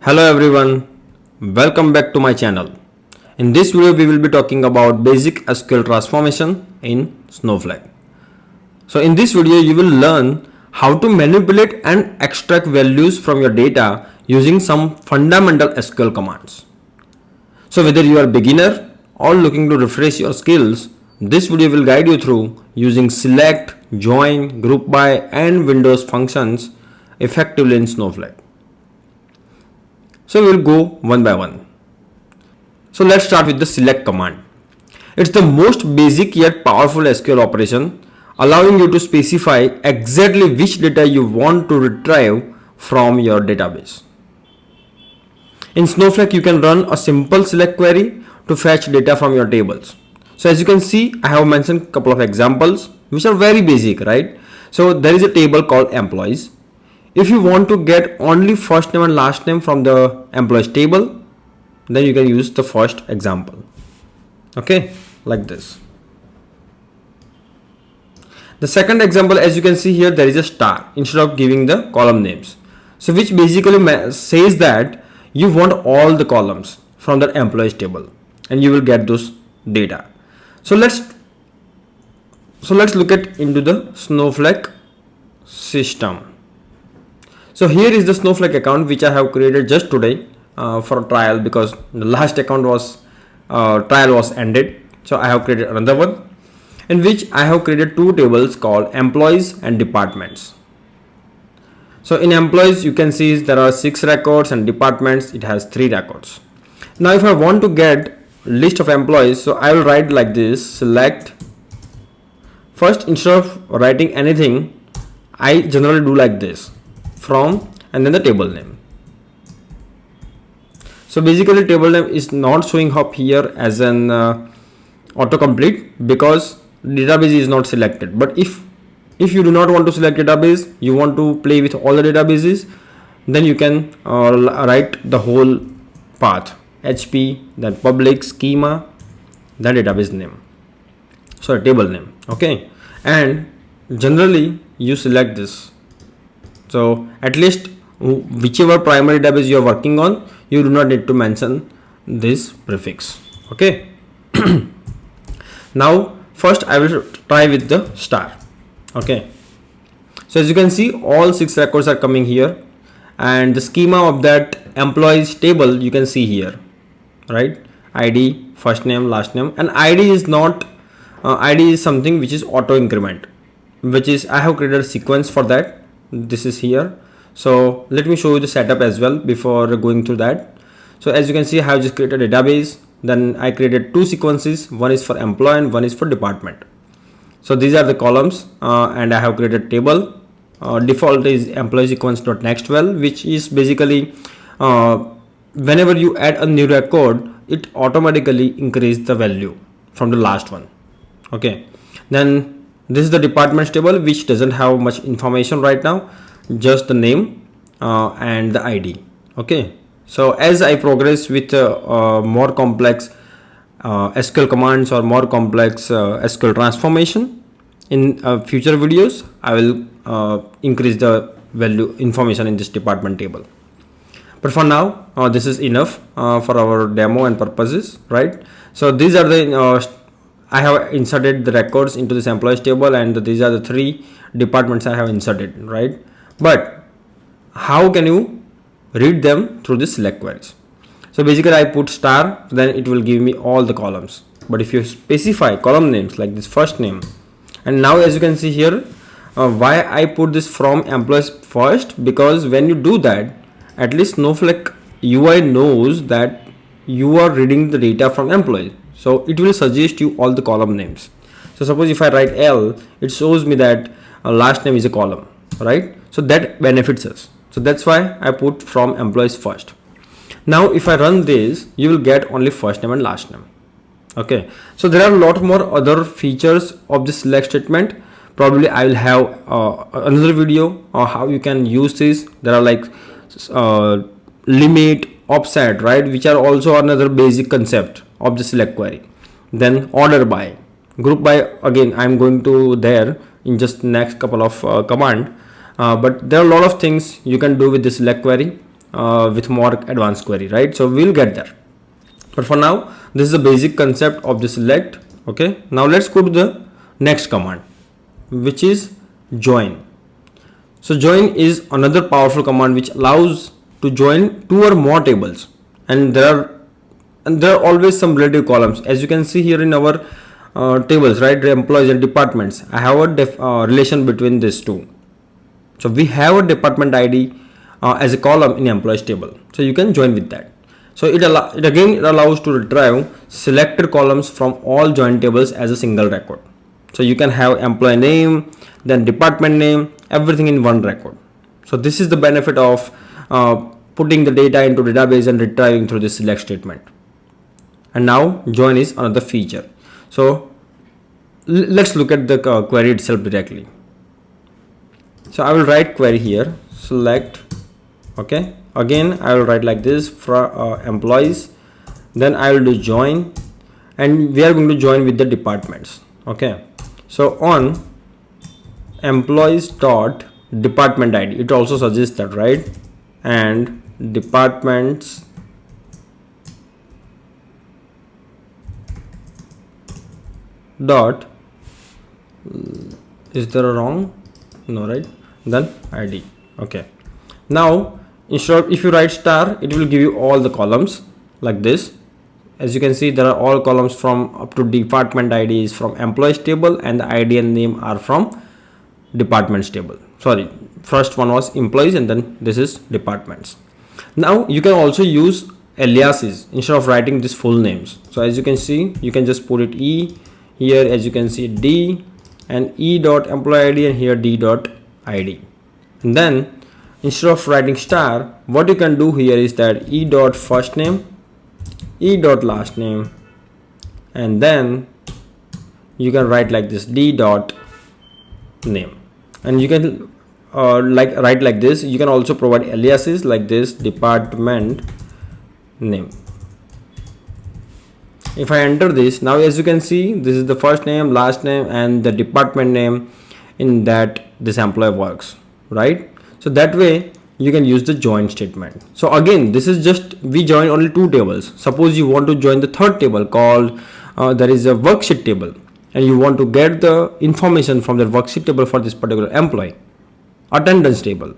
Hello everyone, welcome back to my channel. In this video we will be talking about basic SQL transformation in Snowflake. So in this video you will learn how to manipulate and extract values from your data using some fundamental SQL commands. So whether you are a beginner or looking to refresh your skills, this video will guide you through using select, join, group by and windows functions effectively in Snowflake. So we'll go one by one. So let's start with the select command. It's the most basic yet powerful SQL operation, allowing you to specify exactly which data you want to retrieve from your database. In Snowflake, you can run a simple select query to fetch data from your tables. So as you can see, I have mentioned a couple of examples which are very basic, right? So there is a table called employees. If you want to get only first name and last name from the employees table, then you can use the first example. Okay, like this. The second example, as you can see here, there is a star instead of giving the column names. So which basically says that you want all the columns from the employees table and you will get those data. So let's look at into the Snowflake system. So here is the Snowflake account which I have created just today for a trial, because the last account was trial was ended. So I have created another one in which I have created two tables called employees and departments. So in employees you can see there are 6 records and departments it has 3 records. Now if I want to get list of employees, so I will write like this: select. First, instead of writing anything, I generally do like this: from and then the table name. So basically table name is not showing up here as an autocomplete because database is not selected. But if you do not want to select database, you want to play with all the databases, then you can write the whole path: HP, then public, schema, then database name, sorry, table name. Okay, and generally you select this. So at least whichever primary database you are working on, you do not need to mention this prefix. Okay. Now first I will try with the star. Okay. So as you can see, all 6 records are coming here, and the schema of that employees table you can see here, right? ID, first name, last name, and ID is not ID is something which is auto increment, which is I have created a sequence for that. This is here. So let me show you the setup as well before going through that. So as you can see, I have just created a database. Then I created 2 sequences. One is for employee and one is for department. So these are the columns, and I have created table. Default is employee sequence dot next well, which is basically whenever you add a new record, it automatically increases the value from the last one. Okay. Then this is the departments table, which doesn't have much information right now, just the name and the ID. Okay. So as I progress with more complex SQL commands or more complex SQL transformation in future videos, I will increase the value information in this department table. But for now, this is enough for our demo and purposes, right? So these are the I have inserted the records into this employees table, and these are the 3 departments I have inserted, right? But how can you read them through the select queries? So basically I put star, then it will give me all the columns. But if you specify column names like this first name, and now as you can see here, why I put this from employees first, because when you do that, at least Snowflake UI knows that you are reading the data from employees. So it will suggest you all the column names. So suppose if I write L, it shows me that last name is a column, right? So that benefits us. So that's why I put from employees first. Now if I run this, you will get only first name and last name. Okay. So there are a lot more other features of this select statement. Probably I will have another video on how you can use this. There are like limit, offset, right, which are also another basic concept of the select query. Then order by, group by, again I'm going to there in just next couple of command, but there are a lot of things you can do with this select query. with more advanced query, right? So we'll get there, but for now this is the basic concept of the select. Okay, now let's go to the next command, which is join. So join is another powerful command which allows to join two or more tables, and there are always some relative columns, as you can see here in our tables, right? The employees and departments. I have a relation between these two. So we have a department ID as a column in employees table. So you can join with that. So it allows to retrieve selected columns from all join tables as a single record. So you can have employee name, then department name, everything in one record. So this is the benefit of putting the data into database and retrieving through this select statement. And now join is another feature. So let's look at the query itself directly. So I will write query here, select. Okay, again I will write like this for employees, then I will do join, and we are going to join with the departments. Okay, so on employees dot department ID, it also suggests that, right? And departments dot, is there a wrong? No, right? Then ID. Okay, now instead of, if you write star, it will give you all the columns like this. As you can see, there are all columns from up to department ID is from employees table, and the ID and name are from departments table. Sorry, first one was employees and then this is departments. Now you can also use aliases instead of writing these full names. So as you can see, you can just put it E here, as you can see D, and E dot employee ID, and here D dot ID. And then instead of writing star, what you can do here is that E dot first name, E dot last name, and then you can write like this D dot name, and you can write like this. You can also provide aliases like this, department name. If I enter this, now as you can see, this is the first name, last name, and the department name in that this employee works, right? So that way you can use the join statement. So again, this is just, we join only two tables. Suppose you want to join the third table called there is a worksheet table, and you want to get the information from the worksheet table for this particular employee, attendance table,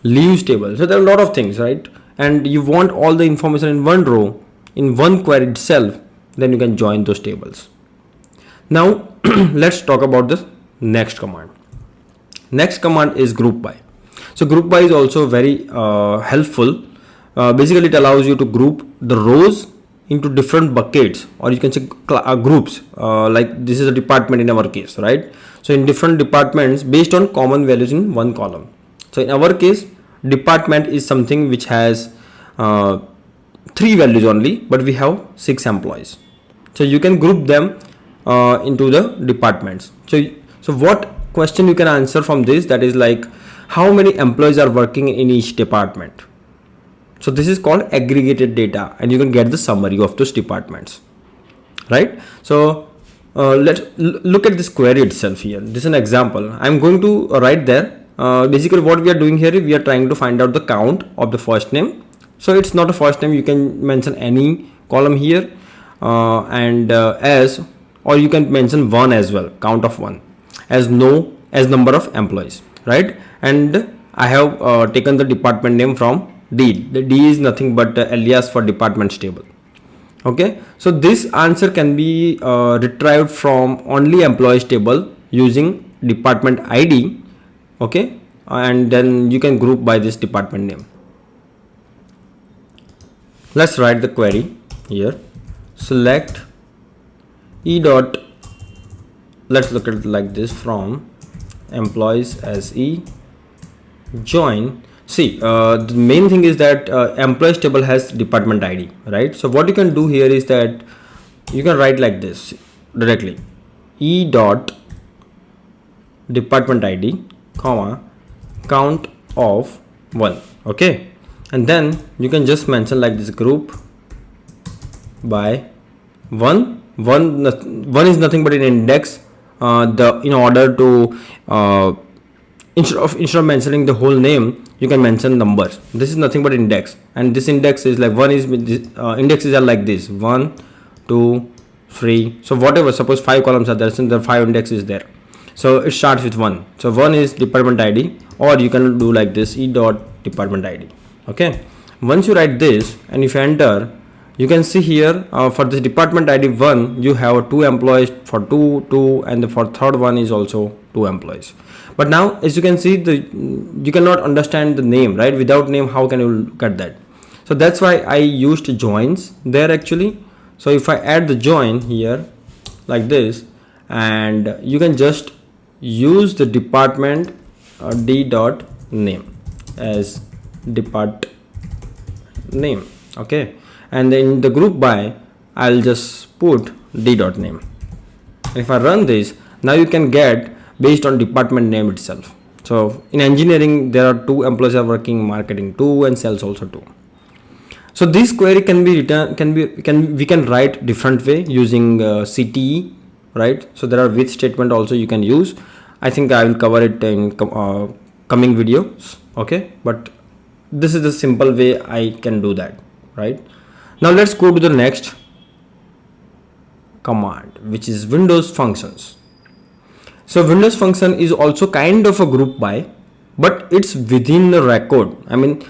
leaves table. So there are a lot of things, right? And you want all the information in one row, in one query itself, then you can join those tables. Now let's talk about the next command. Next command is group by. So group by is also very helpful. Basically it allows you to group the rows into different buckets, or you can say groups, like this is a department in our case, right? So in different departments based on common values in one column. So in our case, department is something which has 3 values only, but we have 6 employees. So you can group them into the departments. So what question you can answer from this, that is like how many employees are working in each department. So this is called aggregated data, and you can get the summary of those departments, right? So let's look at this query itself here. This is an example. I'm going to write there. Basically what we are doing here, we are trying to find out the count of the first name. So it's not a first name, you can mention any column here, and as, or you can mention 1 as well, count of 1, as number of employees, right? And I have taken the department name from D. The D is nothing but alias for departments table. Okay, so this answer can be retrieved from only employees table using department ID. Okay, and then you can group by this department name. Let's write the query here. Select E dot, let's look at it like this, from employees as E, join. See, the main thing is that employees table has department ID, right? So what you can do here is that you can write like this directly, E dot department ID, comma, count of 1. Okay, and then you can just mention like this, group by 1. 1 is nothing but an index, in order to instead of mentioning the whole name, you can mention numbers. This is nothing but index, and this index is like one is indexes are like this: 1, 2, 3. So whatever, suppose 5 columns are there, since the 5 index is there, so it starts with 1. So 1 is department ID, or you can do like this: e dot department ID. Okay, once you write this and if you enter, you can see here for this department ID 1, you have 2 employees, for 2, and for third one is also 2 employees. But now, as you can see, you cannot understand the name, right? Without name, how can you get that? So that's why I used joins there actually. So if I add the join here like this, and you can just use the department d dot name as depart name. Okay, and then in the group by, I'll just put d dot name. If I run this, now you can get based on department name itself. So in engineering, there are 2 employees are working, marketing 2, and sales also 2. So this query can be written, we can write different way using CTE, right? So there are with statement also you can use. I think I will cover it in coming videos. Okay, but this is the simple way I can do that, right? Now let's go to the next command, which is Windows functions. So Windows function is also kind of a group by, but it's within the record. I mean,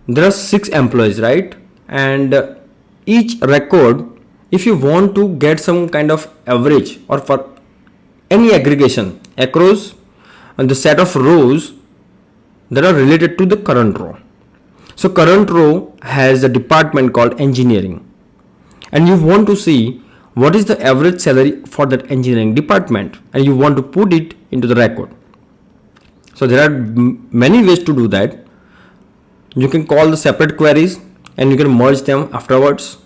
there are 6 employees, right? And each record, if you want to get some kind of average or for any aggregation across the set of rows that are related to the current row. So current row has a department called engineering, and you want to see what is the average salary for that engineering department, and you want to put it into the record. So there are many ways to do that. You can call the separate queries and you can merge them afterwards,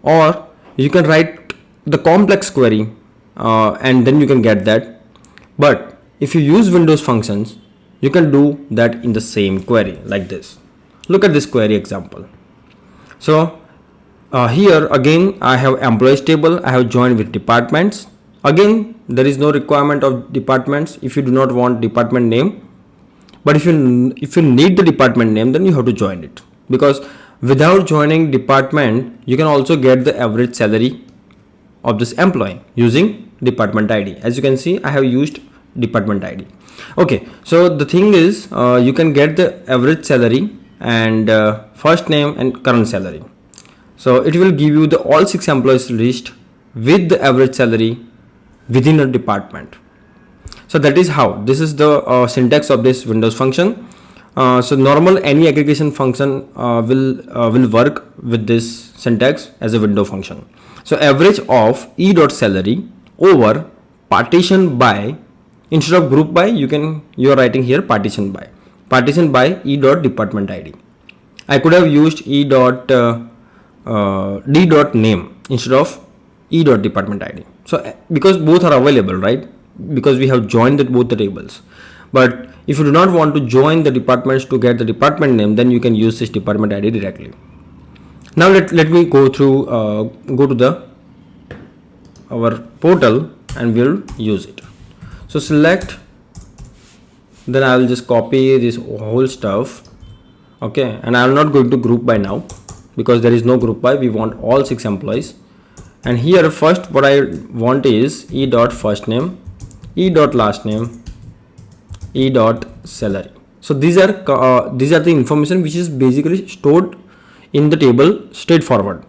or you can write the complex query and then you can get that. But if you use Windows functions, you can do that in the same query like this. Look at this query example. So here again I have employees table, I have joined with departments. Again, there is no requirement of departments if you do not want department name, but if you need the department name, then you have to join it, because without joining department you can also get the average salary of this employee using department ID. As you can see, I have used department ID. Okay, so the thing is you can get the average salary and first name and current salary. So it will give you the all 6 employees list with the average salary within a department. So that is how, this is the syntax of this Windows function. So normal any aggregation function will work with this syntax as a window function. So average of e dot salary over partition by, instead of group by, you are writing here partition by e dot department ID. I could have used e dot d dot name instead of e dot department ID. So because both are available, right? Because we have joined both the tables. But if you do not want to join the departments to get the department name, then you can use this department ID directly. Now let me go through go to our portal and we'll use it. So select, then I will just copy this whole stuff. Okay, and I am not going to group by now because there is no group by. We want all 6 employees. And here first what I want is e dot first name, e dot last name, e dot salary. So these are the information which is basically stored in the table straightforward.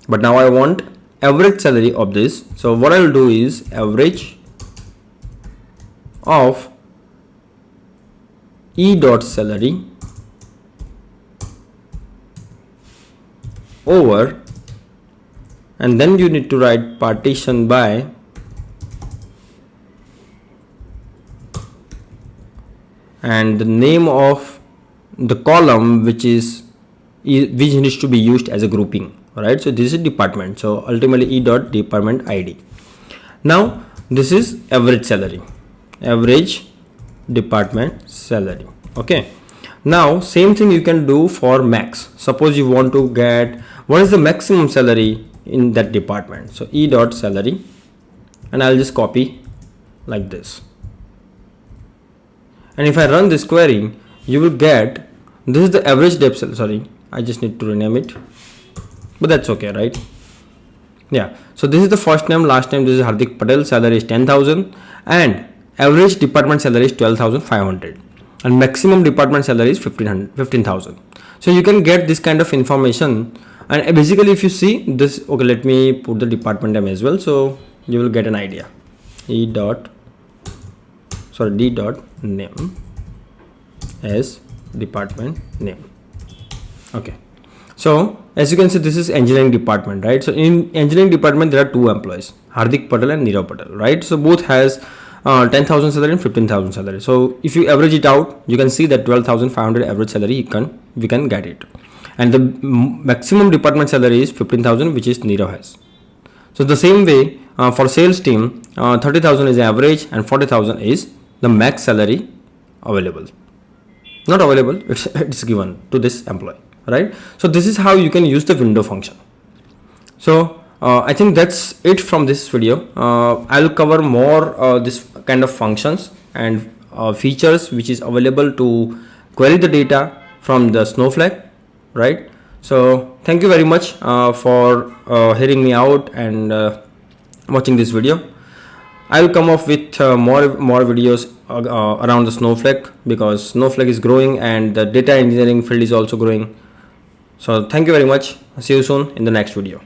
But now I want average salary of this. So what I will do is average of e dot salary over, and then you need to write partition by and the name of the column which needs to be used as a grouping, right? So this is department, so ultimately e dot department ID. Now this is average salary, average department salary. Okay, now same thing you can do for max. Suppose you want to get what is the maximum salary in that department. So e dot salary, and I'll just copy like this. And if I run this query, you will get, this is the average depth cell. Sorry, I just need to rename it, but that's okay, right? Yeah, so this is the first name, last name. This is Hardik Patel, salary is 10,000, and average department salary is 12,500, and maximum department salary is 15,000. So you can get this kind of information. And basically, if you see this, okay, let me put the department name as well, so you will get an idea. D dot name as department name. Okay, so as you can see, this is engineering department, right? So in engineering department there are two employees, Hardik Patel and Nirav Patel, right? So both has 10,000 salary and 15,000 salary. So if you average it out, you can see that 12,500 average salary we can get it, and the maximum department salary is 15,000, which is Nirav has. So the same way for sales team, 30,000 is average and 40,000 is the max salary available. Not available, it's given to this employee, right? So this is how you can use the window function. So I think that's it from this video. I'll cover more this kind of functions and features which is available to query the data from the Snowflake, right? So thank you very much for hearing me out and watching this video. I will come up with more videos around the Snowflake, because Snowflake is growing and the data engineering field is also growing. So thank you very much. See you soon in the next video.